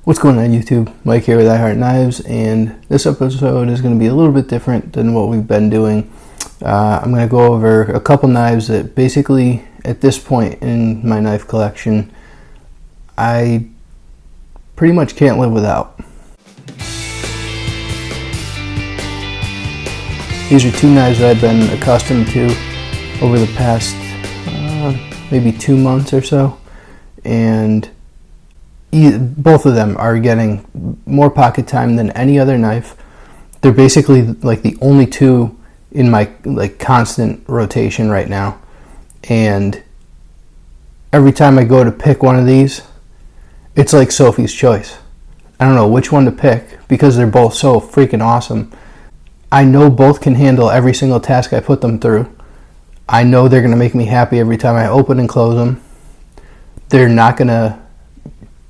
What's going on YouTube? Mike here with iHeartKnives, and this episode is going to be a little bit different than what we've been doing. I'm going to go over a couple knives that basically, at this point in my knife collection, I pretty much can't live without. These are two knives that I've been accustomed to over the past maybe 2 months or so, and both of them are getting more pocket time than any other knife. They're basically like the only two in my constant rotation right now, and every time I go to pick one of these, it's like Sophie's choice. I don't know which one to pick because they're both so freaking awesome. I know both can handle every single task I put them through. I know they're going to make me happy every time I open and close them. They're not going to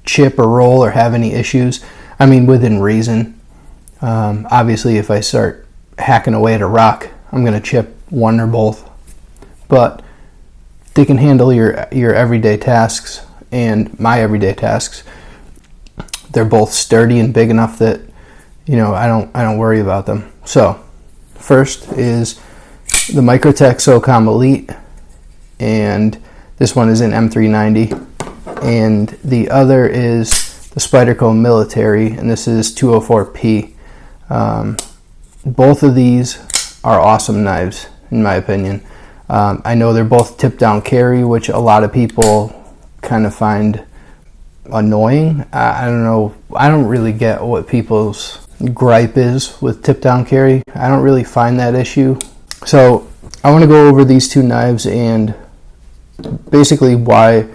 chip or roll or have any issues. I mean, within reason. Obviously, if I start hacking away at a rock, I'm going to chip one or both. But they can handle your everyday tasks and my everyday tasks. They're both sturdy and big enough that, I don't worry about them. So, first is the Microtech Socom Elite, and this one is in M390. And the other is the Spyderco Military, and this is 204P. Both of these are awesome knives, in my opinion. I know they're both tip-down carry, which a lot of people kind of find annoying. I don't know. I don't really get what people's gripe is with tip-down carry. I don't really find that issue. So I want to go over these two knives and basically why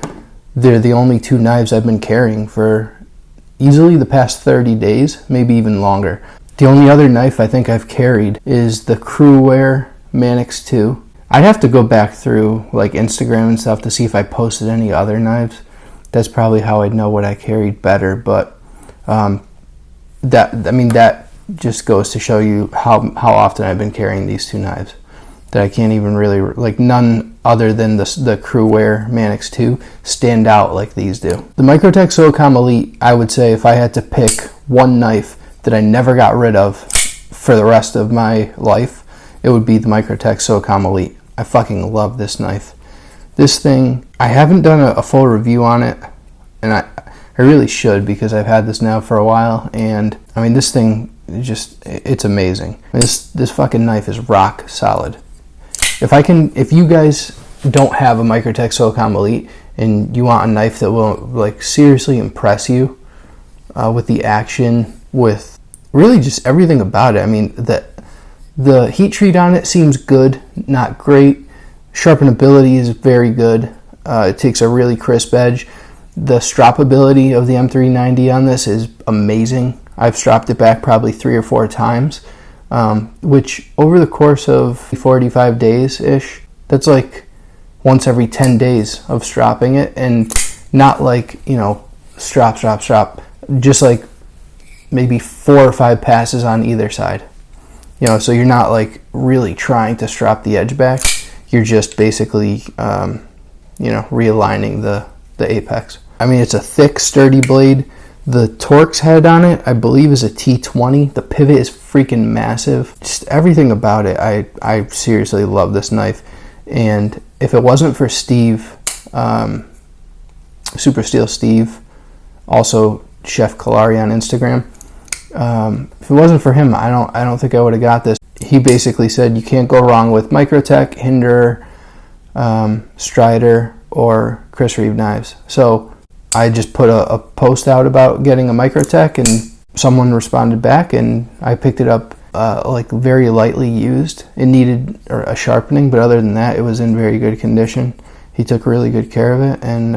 they're the only two knives I've been carrying for easily the past 30 days, maybe even longer. The only other knife I think I've carried is the Crewwear Manix 2. I'd have to go back through like Instagram and stuff to see if I posted any other knives. That's probably how I'd know what I carried better, but that just goes to show you how often I've been carrying these two knives. That I can't even really, none other than the Crewwear Manix 2 stand out like these do. The Microtech Socom Elite, I would say if I had to pick one knife that I never got rid of for the rest of my life, it would be the Microtech Socom Elite. I fucking love this knife. This thing, I haven't done a full review on it, and I really should because I've had this now for a while, and I mean this thing, it's amazing. This fucking knife is rock solid. If you guys don't have a Microtech Socom Elite and you want a knife that will seriously impress you with the action, with really just everything about it. I mean, the heat treat on it seems good, not great. Sharpenability is very good. It takes a really crisp edge. The stroppability of the M390 on this is amazing. I've stropped it back probably 3 or 4 times. Which over the course of 45 days-ish, that's like once every 10 days of stropping it, and not strop, just like maybe 4 or 5 passes on either side. So you're not really trying to strop the edge back, you're just basically, realigning the apex. I mean, it's a thick, sturdy blade. The Torx head on it, I believe, is a T20. The pivot is freaking massive. Just everything about it, I seriously love this knife. And if it wasn't for Steve, Super Steel Steve, also Chef Kalari on Instagram, if it wasn't for him, I don't think I would have got this. He basically said you can't go wrong with Microtech, Hinder, Strider, or Chris Reeve knives. So I just put a post out about getting a Microtech, and someone responded back, and I picked it up very lightly used. It needed a sharpening, but other than that, it was in very good condition. He took really good care of it, and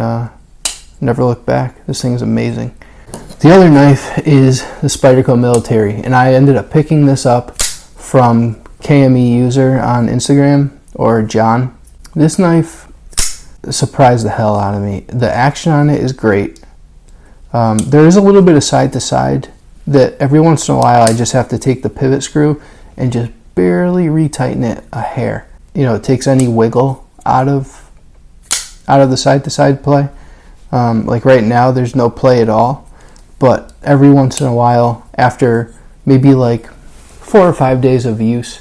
never looked back. This thing is amazing. The other knife is the Spyderco Military, and I ended up picking this up from KME User on Instagram, or John. This knife surprised the hell out of me. The action on it is great. There is a little bit of side to side that every once in a while I just have to take the pivot screw and just barely retighten it a hair. It takes any wiggle out of the side to side play. Like right now there's no play at all, but every once in a while, after maybe like 4 or 5 days of use,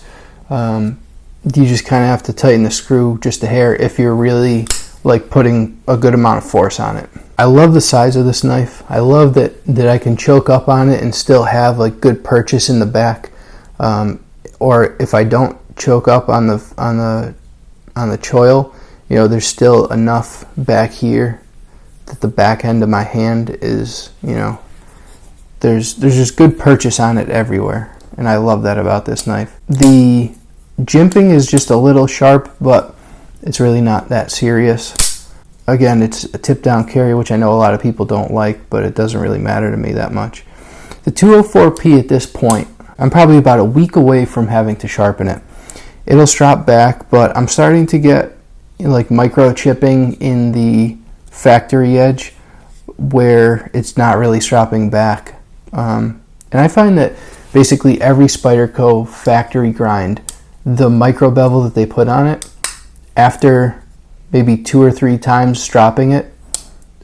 you just kind of have to tighten the screw just a hair if you're really like putting a good amount of force on it. I love the size of this knife. I love that I can choke up on it and still have like good purchase in the back. Or if I don't choke up on the choil, you know, there's still enough back here that the back end of my hand is, you know, there's just good purchase on it everywhere, and I love that about this knife. The jimping is just a little sharp, but it's really not that serious. Again, it's a tip down carry, which I know a lot of people don't like, but it doesn't really matter to me that much. The 204P at this point, I'm probably about a week away from having to sharpen it. It'll strap back, but I'm starting to get, you know, like micro chipping in the factory edge where it's not really strapping back. And I find that basically every Spyderco factory grind, the micro bevel that they put on it, after maybe 2 or 3 times stropping it,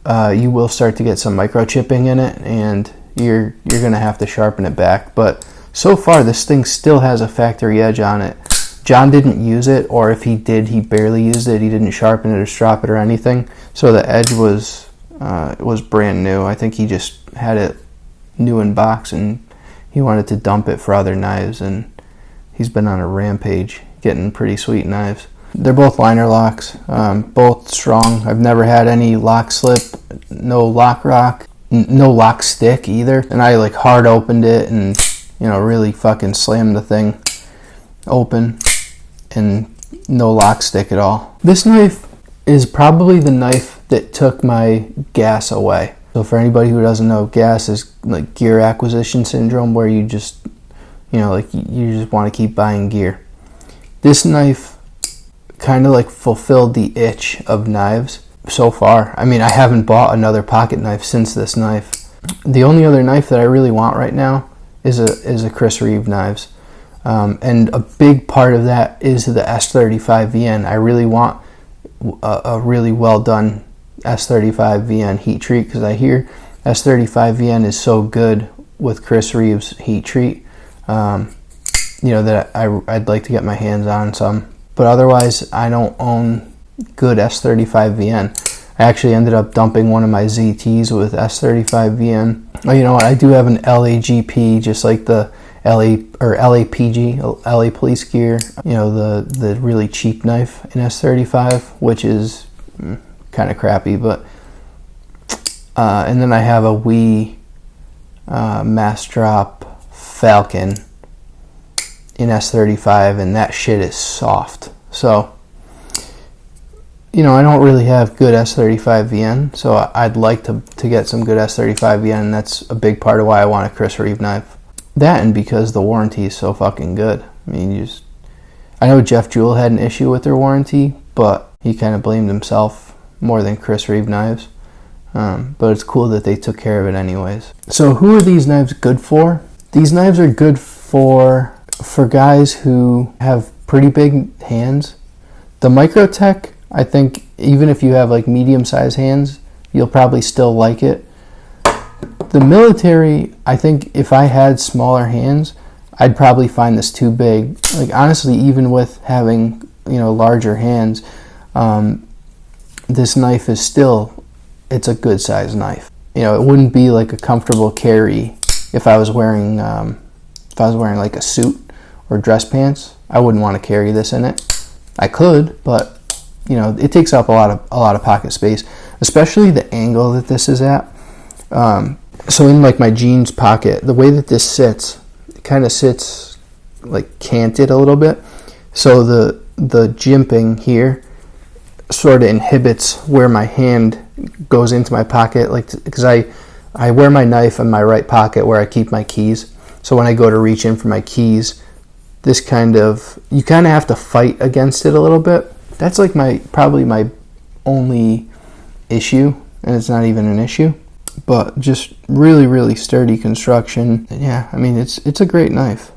you will start to get some micro chipping in it, and you're gonna have to sharpen it back. But so far this thing still has a factory edge on it. John didn't use it, or if he did, he barely used it. He didn't sharpen it or strop it or anything, so the edge was brand new. I think he just had it new in box and he wanted to dump it for other knives, and he's been on a rampage getting pretty sweet knives. They're both liner locks, both strong. I've never had any lock slip, no lock rock, no lock stick either. And I like hard opened it and, you know, really fucking slammed the thing open, and no lock stick at all. This knife is probably the knife that took my gas away. So for anybody who doesn't know, gas is like gear acquisition syndrome, where you just, you know, like you just want to keep buying gear. This knife kind of like fulfilled the itch of knives so far. I mean, I haven't bought another pocket knife since this knife. The only other knife that I really want right now is a Chris Reeve knives. And a big part of that is the S35 VN. I really want a really well done S35 VN heat treat, because I hear S35 VN is so good with Chris Reeve's heat treat, you know, that I'd like to get my hands on some. But otherwise, I don't own good S35 VN. I actually ended up dumping one of my ZTs with S35 VN. Oh, you know what? I do have an LAGP, just like the LAPG, LA Police Gear. You know, the really cheap knife in S35, which is kind of crappy. But and then I have a Wee Mass Drop Falcon in S35, and that shit is soft. So, you know, I don't really have good S35 VN, so I'd like to get some good S35 VN, and that's a big part of why I want a Chris Reeve knife. That, and because the warranty is so fucking good. I mean, I know Jeff Jewell had an issue with their warranty, but he kind of blamed himself more than Chris Reeve knives. But it's cool that they took care of it anyways. So who are these knives good for? These knives are good for guys who have pretty big hands. The Microtech, I think, even if you have like medium-sized hands, you'll probably still like it. The Military, I think if I had smaller hands, I'd probably find this too big. Like, honestly, even with having, you know, larger hands, this knife is still, it's a good size knife. You know, it wouldn't be like a comfortable carry if I was wearing like a suit or dress pants. I wouldn't want to carry this in it. I could, but you know, it takes up a lot of pocket space, especially the angle that this is at. So in like my jeans pocket, the way that this sits, it kind of sits like canted a little bit. So the jimping here sort of inhibits where my hand goes into my pocket, like, because I wear my knife in my right pocket where I keep my keys. So when I go to reach in for my keys, this kind of, you kind of have to fight against it a little bit. That's like probably my only issue, and it's not even an issue, but just really, really sturdy construction. Yeah, I mean, it's a great knife.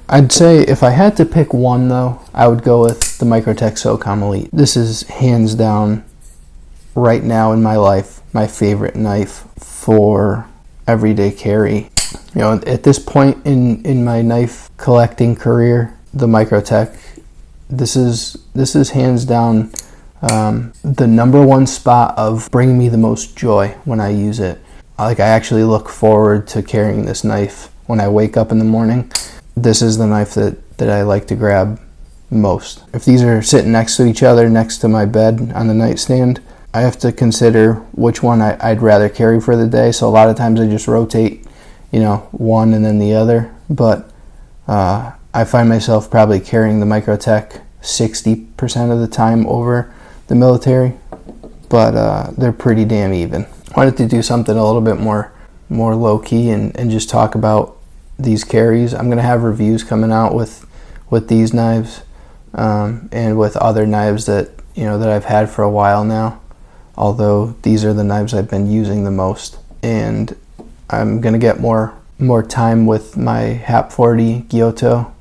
I'd say if I had to pick one though, I would go with the Microtech Socom Elite. This is hands down, right now in my life, my favorite knife for everyday carry. You know, at this point in my knife collecting career, the Microtech, this is hands down the number one spot of bringing me the most joy when I use it. Like, I actually look forward to carrying this knife when I wake up in the morning. This is the knife that I like to grab most. If these are sitting next to each other, next to my bed on the nightstand, I have to consider which one I'd rather carry for the day. So a lot of times I just rotate, you know, one and then the other. But I find myself probably carrying the Microtech 60% of the time over the Military, but they're pretty damn even. I wanted to do something a little bit more low-key and just talk about these carries. I'm going to have reviews coming out with these knives and with other knives that, you know, that I've had for a while now, although these are the knives I've been using the most. And I'm going to get more time with my HAP 40 Giotto.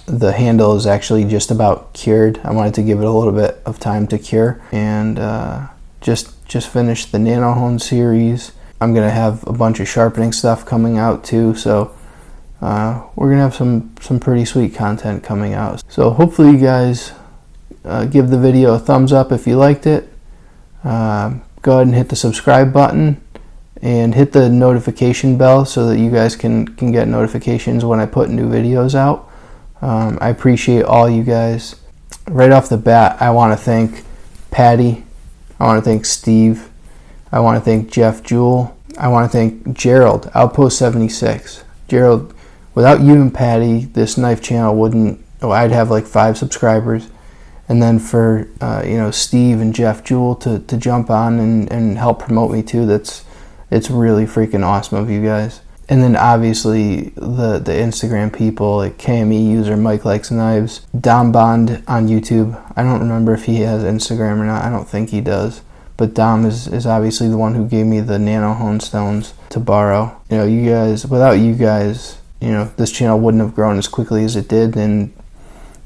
The handle is actually just about cured. I wanted to give it a little bit of time to cure, and just finish the Nanohone series. I'm going to have a bunch of sharpening stuff coming out too, so we're going to have some pretty sweet content coming out. So hopefully you guys give the video a thumbs up if you liked it. Go ahead and hit the subscribe button and hit the notification bell so that you guys can get notifications when I put new videos out. I appreciate all you guys. Right off the bat, I want to thank Patty. I want to thank Steve. I want to thank Jeff Jewell. I want to thank Gerald, Outpost 76. Gerald, without you and Patty, this knife channel wouldn't, I'd have like 5 subscribers. And then for you know, Steve and Jeff Jewell to jump on and help promote me too, it's really freaking awesome of you guys. And then obviously the Instagram people, like KME user Mike Likes Knives, Dom Bond on YouTube. I don't remember if he has Instagram or not. I don't think he does. But Dom is obviously the one who gave me the Nanohone stones to borrow. You know, you guys, without you guys, you know, this channel wouldn't have grown as quickly as it did. And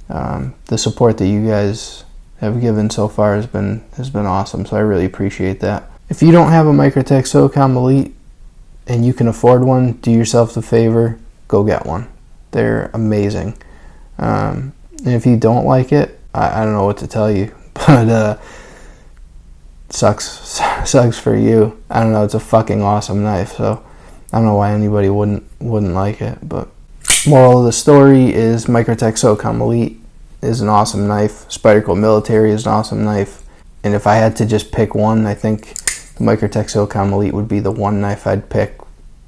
the support that you guys have given so far has been awesome. So I really appreciate that. If you don't have a Microtech Socom Elite and you can afford one, do yourself the favor, go get one. They're amazing. And if you don't like it, I don't know what to tell you, but sucks for you. I don't know, it's a fucking awesome knife, so I don't know why anybody wouldn't like it. But moral of the story is Microtech Socom Elite is an awesome knife. Spyderco Military is an awesome knife. And if I had to just pick one, I think the Microtech Socom Elite would be the one knife I'd pick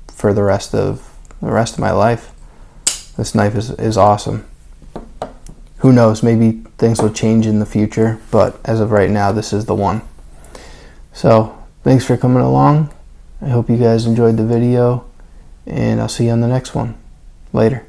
for the rest of my life. This knife is awesome. Who knows, maybe things will change in the future, but as of right now, this is the one. So thanks for coming along. I hope you guys enjoyed the video, and I'll see you on the next one. Later.